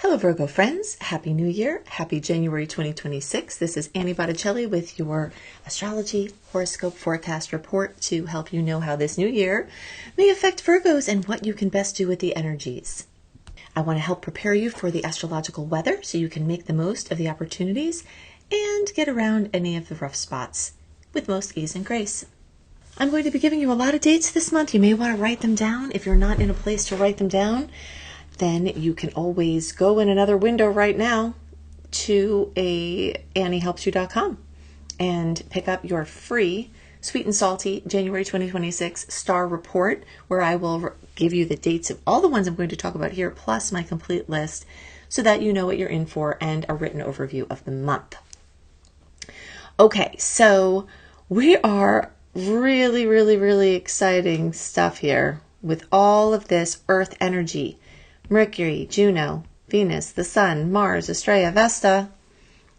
Hello Virgo friends, Happy New Year, Happy January 2026. This is Annie Botticelli with your astrology horoscope forecast report to help you know how this new year may affect Virgos and what you can best do with the energies. I want to help prepare you for the astrological weather so you can make the most of the opportunities and get around any of the rough spots with most ease and grace. I'm going to be giving you a lot of dates this month. You may want to write them down. If you're not in a place to write them down, then you can always go in another window right now to anniehelpsyou.com and pick up your free Sweet and Salty January 2026 star report, where I will give you the dates of all the ones I'm going to talk about here, plus my complete list, so that you know what you're in for and a written overview of the month. Okay, so we are really exciting stuff here with all of this Earth energy. Mercury, Juno, Venus, the Sun, Mars, Estrella, Vesta,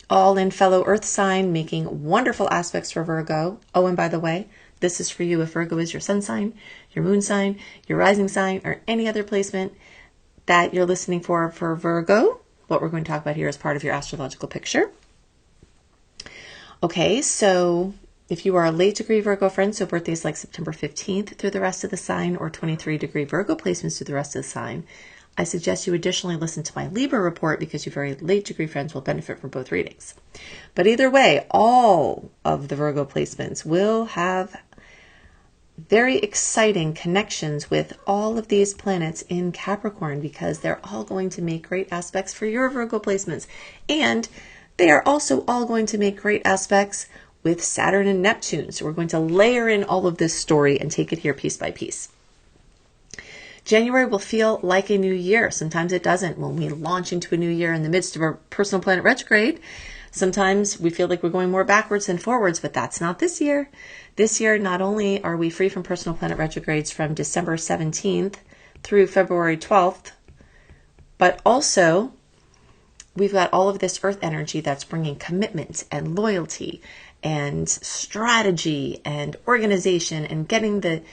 all in fellow Earth sign, making wonderful aspects for Virgo. Oh, and by the way, this is for you if Virgo is your sun sign, your moon sign, your rising sign, or any other placement that you're listening for Virgo. What we're going to talk about here is part of your astrological picture. Okay, so if you are a late degree Virgo friend, so birthdays like September 15th through the rest of the sign, or 23 degree Virgo placements through the rest of the sign, I suggest you additionally listen to my Libra report because your very late degree friends will benefit from both readings. But either way, all of the Virgo placements will have very exciting connections with all of these planets in Capricorn because they're all going to make great aspects for your Virgo placements. And they are also all going to make great aspects with Saturn and Neptune. So we're going to layer in all of this story and take it here piece by piece. January will feel like a new year. Sometimes it doesn't. When we launch into a new year in the midst of a personal planet retrograde, sometimes we feel like we're going more backwards than forwards, but that's not this year. This year, not only are we free from personal planet retrogrades from December 17th through February 12th, but also we've got all of this Earth energy that's bringing commitment and loyalty and strategy and organization and getting the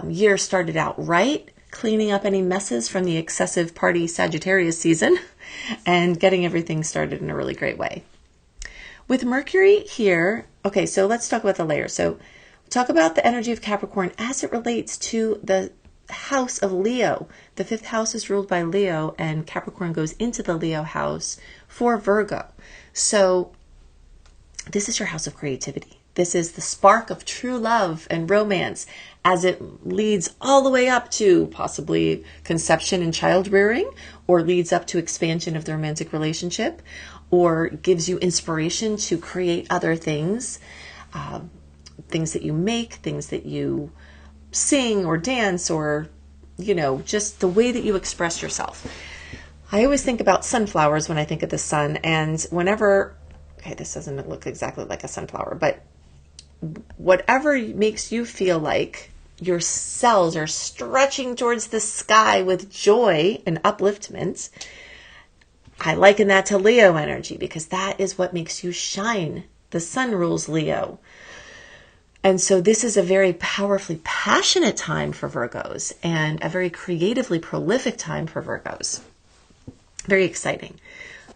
year started out right, cleaning up any messes from the excessive party Sagittarius season, and getting everything started in a really great way. With Mercury here, okay, so let's talk about the layers. So talk about the energy of Capricorn as it relates to the house of Leo. The fifth house is ruled by Leo, and Capricorn goes into the Leo house for Virgo. So this is your house of creativity. This is the spark of true love and romance as it leads all the way up to possibly conception and child rearing, or leads up to expansion of the romantic relationship, or gives you inspiration to create other things, things that you make, things that you sing or dance, or, just the way that you express yourself. I always think about sunflowers when I think of the sun, and whenever, okay, this doesn't look exactly like a sunflower, but whatever makes you feel like your cells are stretching towards the sky with joy and upliftment, I liken that to Leo energy because that is what makes you shine. The sun rules Leo. And so this is a very powerfully passionate time for Virgos and a very creatively prolific time for Virgos. Very exciting.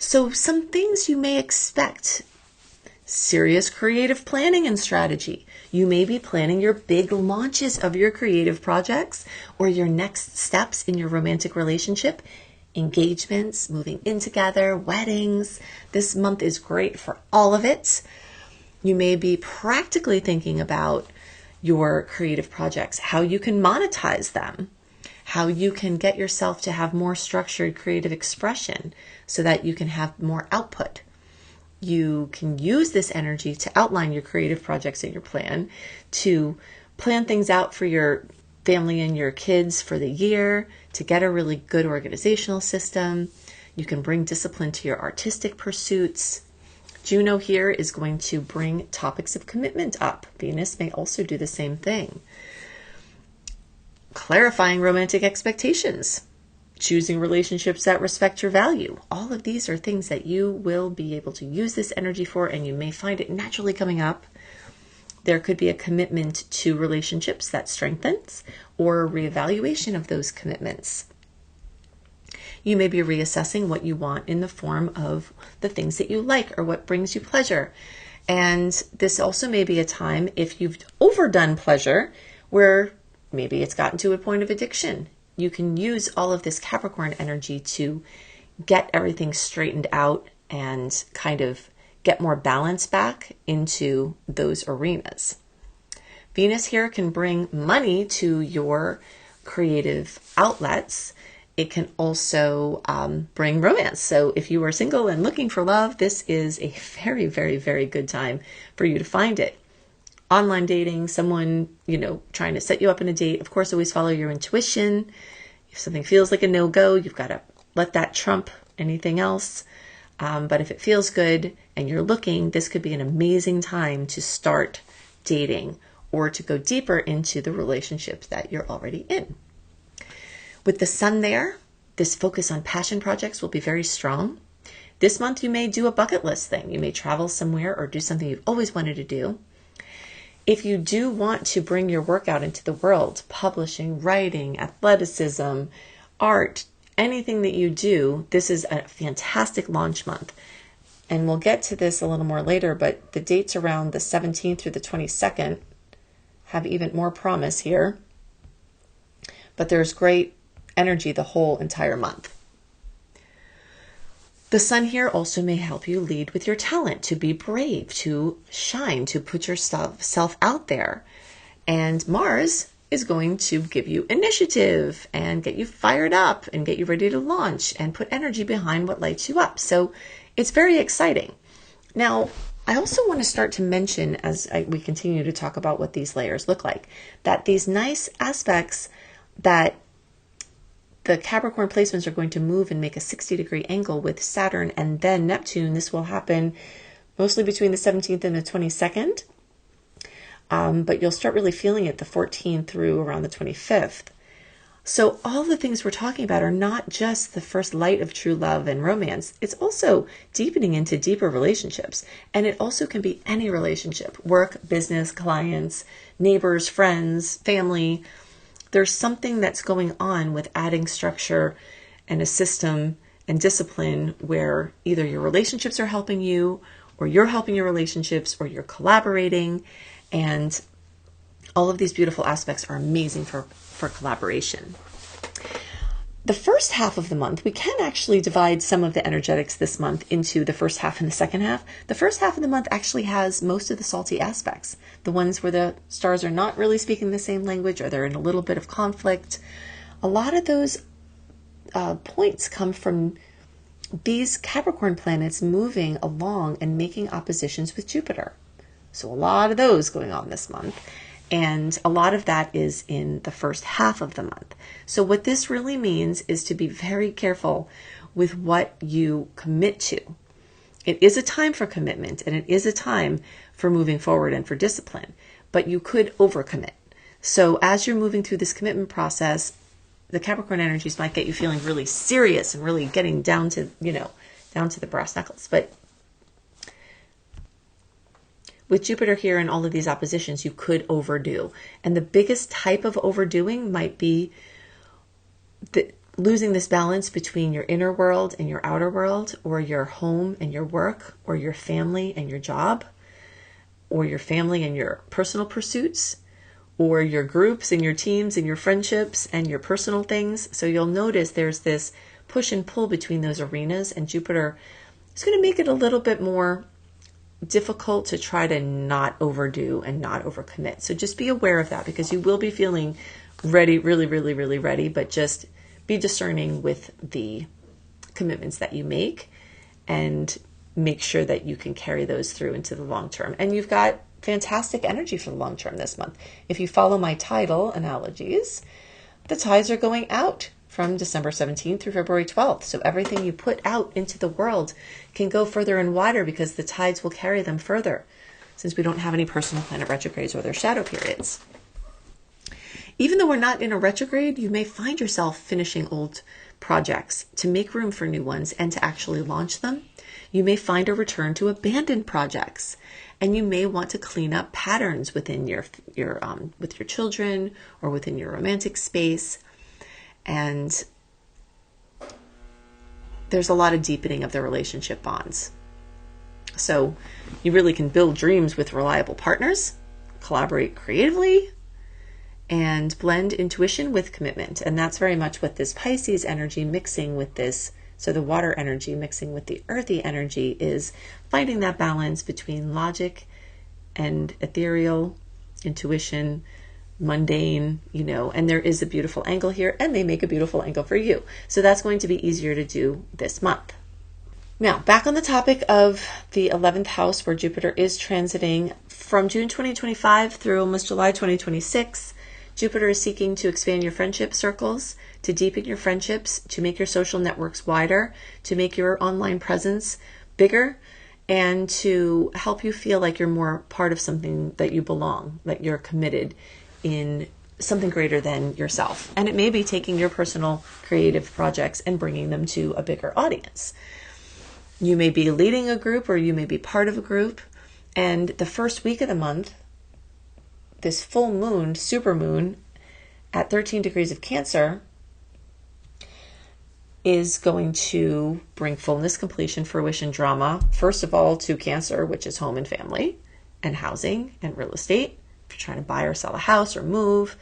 So some things you may expect. Serious creative planning and strategy. You may be planning your big launches of your creative projects or your next steps in your romantic relationship, engagements, moving in together, weddings. This month is great for all of it. You may be practically thinking about your creative projects, how you can monetize them, how you can get yourself to have more structured creative expression so that you can have more output. You can use this energy to outline your creative projects in your plan, to plan things out for your family and your kids for the year, to get a really good organizational system. You can bring discipline to your artistic pursuits. Juno here is going to bring topics of commitment up. Venus may also do the same thing. Clarifying romantic expectations. Choosing relationships that respect your value. All of these are things that you will be able to use this energy for, and you may find it naturally coming up. There could be a commitment to relationships that strengthens, or a reevaluation of those commitments. You may be reassessing what you want in the form of the things that you like or what brings you pleasure. And this also may be a time, if you've overdone pleasure, where maybe it's gotten to a point of addiction. You can use all of this Capricorn energy to get everything straightened out and kind of get more balance back into those arenas. Venus here can bring money to your creative outlets. It can also bring romance. So if you are single and looking for love, this is a very, very, very good time for you to find it. Online dating, someone, trying to set you up in a date, of course, always follow your intuition. If something feels like a no-go, you've got to let that trump anything else. But if it feels good and you're looking, this could be an amazing time to start dating or to go deeper into the relationships that you're already in. With the sun there, this focus on passion projects will be very strong. This month, you may do a bucket list thing. You may travel somewhere or do something you've always wanted to do. If you do want to bring your work out into the world, publishing, writing, athleticism, art, anything that you do, this is a fantastic launch month. And we'll get to this a little more later, but the dates around the 17th through the 22nd have even more promise here. But there's great energy the whole entire month. The sun here also may help you lead with your talent, to be brave, to shine, to put yourself out there. And Mars is going to give you initiative and get you fired up and get you ready to launch and put energy behind what lights you up. So it's very exciting. Now, I also want to start to mention, as we continue to talk about what these layers look like, that these nice aspects that the Capricorn placements are going to move and make a 60-degree angle with Saturn and then Neptune. This will happen mostly between the 17th and the 22nd. But you'll start really feeling it the 14th through around the 25th. So all the things we're talking about are not just the first light of true love and romance. It's also deepening into deeper relationships. And it also can be any relationship: work, business, clients, neighbors, friends, family. There's something that's going on with adding structure and a system and discipline where either your relationships are helping you, or you're helping your relationships, or you're collaborating. And all of these beautiful aspects are amazing for collaboration. The first half of the month, we can actually divide some of the energetics this month into the first half and the second half. The first half of the month actually has most of the salty aspects, the ones where the stars are not really speaking the same language, or they're in a little bit of conflict. A lot of those points come from these Capricorn planets moving along and making oppositions with Jupiter. So a lot of those going on this month. And a lot of that is in the first half of the month. So what this really means is to be very careful with what you commit to. It is a time for commitment, and it is a time for moving forward and for discipline, but you could overcommit. So as you're moving through this commitment process, the Capricorn energies might get you feeling really serious and really getting down to the brass knuckles. But with Jupiter here and all of these oppositions, you could overdo. And the biggest type of overdoing might be losing this balance between your inner world and your outer world, or your home and your work, or your family and your job, or your family and your personal pursuits, or your groups and your teams and your friendships and your personal things. So you'll notice there's this push and pull between those arenas, and Jupiter is going to make it a little bit more difficult to try to not overdo and not overcommit. So just be aware of that, because you will be feeling ready, really, really, really ready, but just be discerning with the commitments that you make and make sure that you can carry those through into the long term. And you've got fantastic energy for the long term this month. If you follow my tidal analogies, the tides are going out from December 17th through February 12th. So everything you put out into the world can go further and wider, because the tides will carry them further, since we don't have any personal planet retrogrades or their shadow periods. Even though we're not in a retrograde, you may find yourself finishing old projects to make room for new ones and to actually launch them. You may find a return to abandoned projects, and you may want to clean up patterns within your with your children or within your romantic space. And there's a lot of deepening of the relationship bonds. So you really can build dreams with reliable partners, collaborate creatively, and blend intuition with commitment. And that's very much what this Pisces energy mixing with this, so the water energy mixing with the earthy energy, is finding that balance between logic and ethereal, intuition, mundane, and there is a beautiful angle here, and they make a beautiful angle for you. So that's going to be easier to do this month. Now, back on the topic of the 11th house, where Jupiter is transiting from June 2025 through almost July 2026. Jupiter is seeking to expand your friendship circles, to deepen your friendships, to make your social networks wider, to make your online presence bigger, and to help you feel like you're more part of something, that you belong, that you're committed in something greater than yourself. And it may be taking your personal creative projects and bringing them to a bigger audience. You may be leading a group, or you may be part of a group. And the first week of the month, this full moon, super moon, at 13 degrees of Cancer, is going to bring fullness, completion, fruition, drama, first of all, to Cancer, which is home and family and housing and real estate. If you're trying to buy or sell a house or move,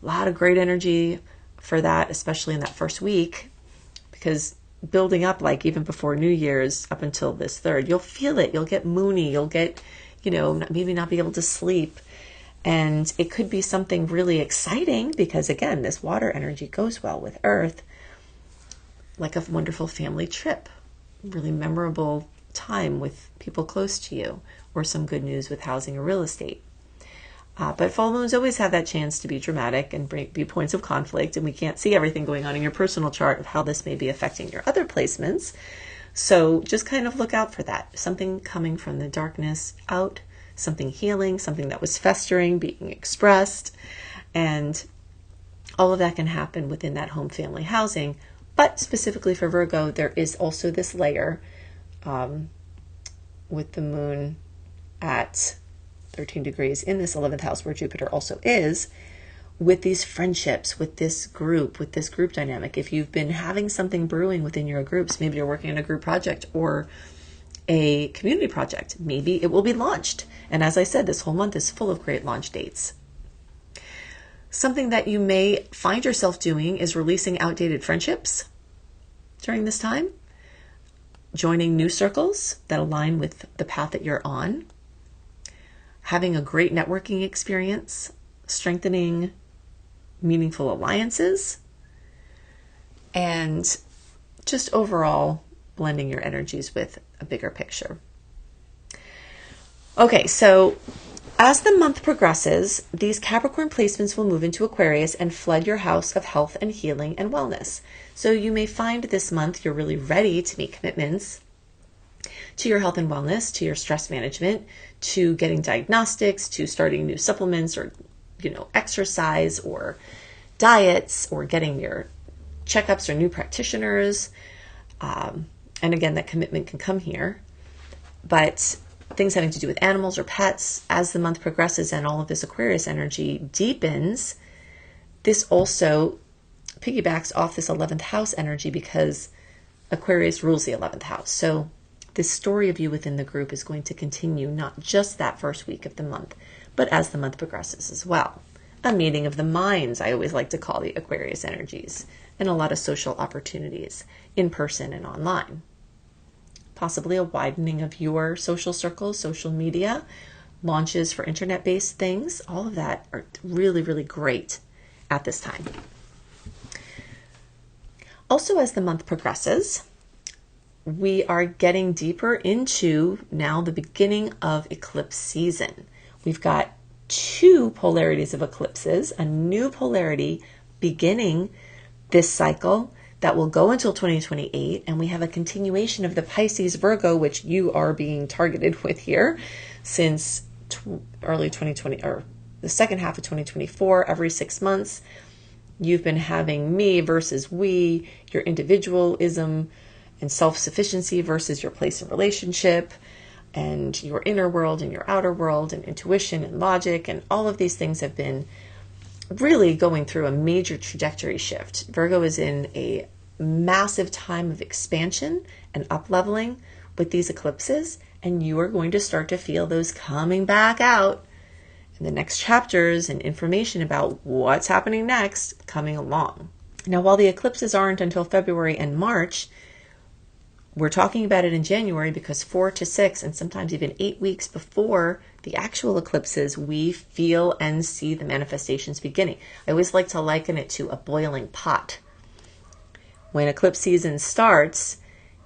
a lot of great energy for that, especially in that first week, because building up, like even before New Year's up until this third, you'll feel it. You'll get moony. You'll get, maybe not be able to sleep. And it could be something really exciting because, again, this water energy goes well with earth, like a wonderful family trip, really memorable time with people close to you, or some good news with housing or real estate. But full moons always have that chance to be dramatic and be points of conflict, and we can't see everything going on in your personal chart of how this may be affecting your other placements. So just kind of look out for that. Something coming from the darkness out, something healing, something that was festering, being expressed, and all of that can happen within that home, family, housing. But specifically for Virgo, there is also this layer with the moon at 13 degrees in this 11th house, where Jupiter also is, with these friendships, with this group dynamic. If you've been having something brewing within your groups, maybe you're working on a group project or a community project, maybe it will be launched. And as I said, this whole month is full of great launch dates. Something that you may find yourself doing is releasing outdated friendships during this time, joining new circles that align with the path that you're on, having a great networking experience, strengthening meaningful alliances, and just overall blending your energies with a bigger picture. Okay, so as the month progresses, these Capricorn placements will move into Aquarius and flood your house of health and healing and wellness. So you may find this month you're really ready to make commitments to your health and wellness, to your stress management, to getting diagnostics, to starting new supplements or, exercise or diets, or getting your checkups or new practitioners. And again, that commitment can come here. But things having to do with animals or pets, as the month progresses and all of this Aquarius energy deepens, this also piggybacks off this 11th house energy, because Aquarius rules the 11th house. So this story of you within the group is going to continue, not just that first week of the month, but as the month progresses as well. A meeting of the minds, I always like to call the Aquarius energies, and a lot of social opportunities in person and online. Possibly a widening of your social circles, social media, launches for internet-based things. All of that are really, really great at this time. Also, as the month progresses, we are getting deeper into now the beginning of eclipse season. We've got two polarities of eclipses, a new polarity beginning this cycle that will go until 2028, and we have a continuation of the Pisces Virgo, which you are being targeted with here since early 2020, or the second half of 2024. Every 6 months, you've been having me versus we, your individualism and self-sufficiency versus your place in relationship, and your inner world and your outer world, and intuition and logic, and all of these things have been really going through a major trajectory shift. Virgo is in a massive time of expansion and up-leveling with these eclipses, and you are going to start to feel those coming back out in the next chapters and information about what's happening next coming along. Now, while the eclipses aren't until February and March, we're talking about it in January because 4 to 6 and sometimes even 8 weeks before the actual eclipses, we feel and see the manifestations beginning. I always like to liken it to a boiling pot. When eclipse season starts,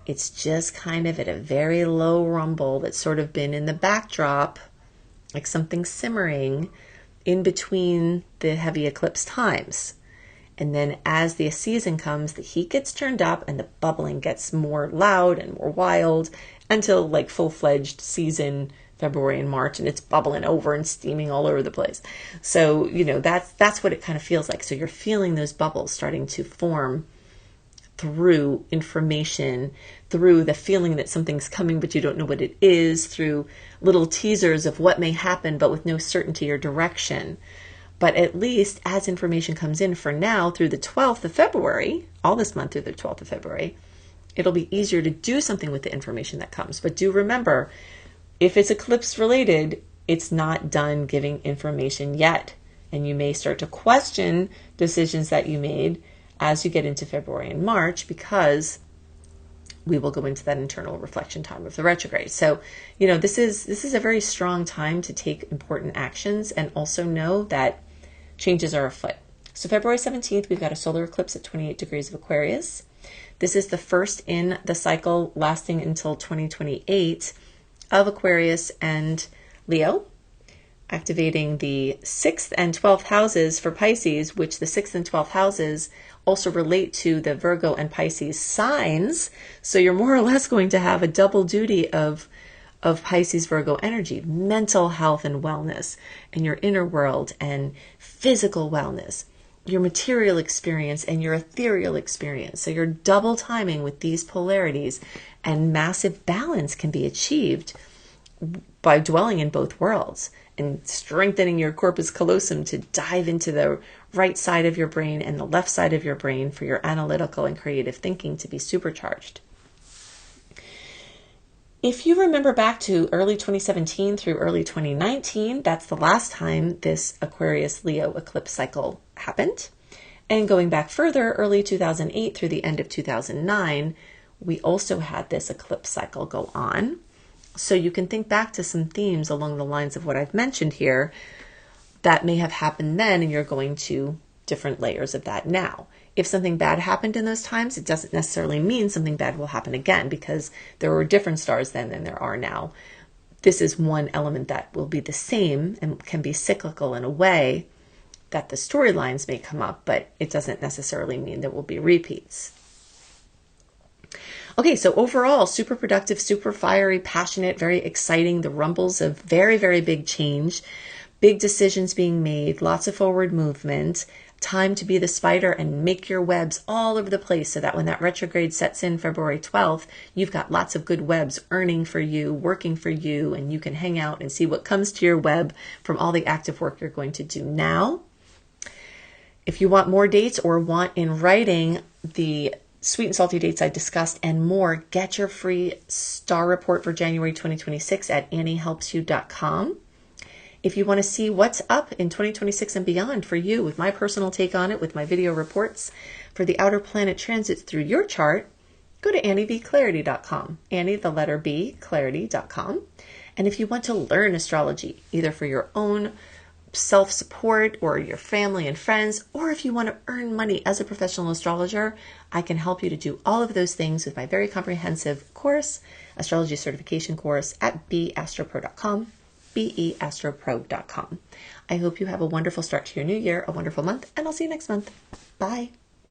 it's just kind of at a very low rumble that's sort of been in the backdrop, like something simmering in between the heavy eclipse times. And then as the season comes, the heat gets turned up and the bubbling gets more loud and more wild until like full-fledged season, February and March, and it's bubbling over and steaming all over the place. So, that's what it kind of feels like. So you're feeling those bubbles starting to form through information, through the feeling that something's coming, but you don't know what it is, through little teasers of what may happen, but with no certainty or direction. But at least as information comes in for now through the 12th of February, all this month through the 12th of February, it'll be easier to do something with the information that comes. But do remember, if it's eclipse related, it's not done giving information yet. And you may start to question decisions that you made as you get into February and March, because we will go into that internal reflection time of the retrograde. So, this is a very strong time to take important actions, and also know that changes are afoot. So February 17th, we've got a solar eclipse at 28 degrees of Aquarius. This is the first in the cycle lasting until 2028 of Aquarius and Leo, activating the 6th and 12th houses for Pisces, which the 6th and 12th houses also relate to the Virgo and Pisces signs. So you're more or less going to have a double duty of Pisces Virgo energy, mental health and wellness, and your inner world and physical wellness, your material experience and your ethereal experience. So you're double timing with these polarities, and massive balance can be achieved by dwelling in both worlds and strengthening your corpus callosum to dive into the right side of your brain and the left side of your brain for your analytical and creative thinking to be supercharged. If you remember back to early 2017 through early 2019, that's the last time this Aquarius-Leo eclipse cycle happened. And going back further, early 2008 through the end of 2009, we also had this eclipse cycle go on. So you can think back to some themes along the lines of what I've mentioned here that may have happened then, and you're going to different layers of that now. If something bad happened in those times, it doesn't necessarily mean something bad will happen again, because there were different stars then than there are now. This is one element that will be the same and can be cyclical in a way that the storylines may come up, but it doesn't necessarily mean there will be repeats. Okay, so overall, super productive, super fiery, passionate, very exciting, the rumbles of very, very big change, big decisions being made, lots of forward movement, time to be the spider and make your webs all over the place so that when that retrograde sets in February 12th, you've got lots of good webs earning for you, working for you, and you can hang out and see what comes to your web from all the active work you're going to do now. If you want more dates or want in writing the sweet and salty dates I discussed and more, get your free star report for January 2026 at anniehelpsyou.com. If you want to see what's up in 2026 and beyond for you, with my personal take on it, with my video reports for the outer planet transits through your chart, go to anniebclarity.com. Annie, the letter B, clarity.com. And if you want to learn astrology, either for your own self-support or your family and friends, or if you want to earn money as a professional astrologer, I can help you to do all of those things with my very comprehensive course, astrology certification course at beastropro.com. beastropro.com. I hope you have a wonderful start to your new year, a wonderful month, and I'll see you next month. Bye.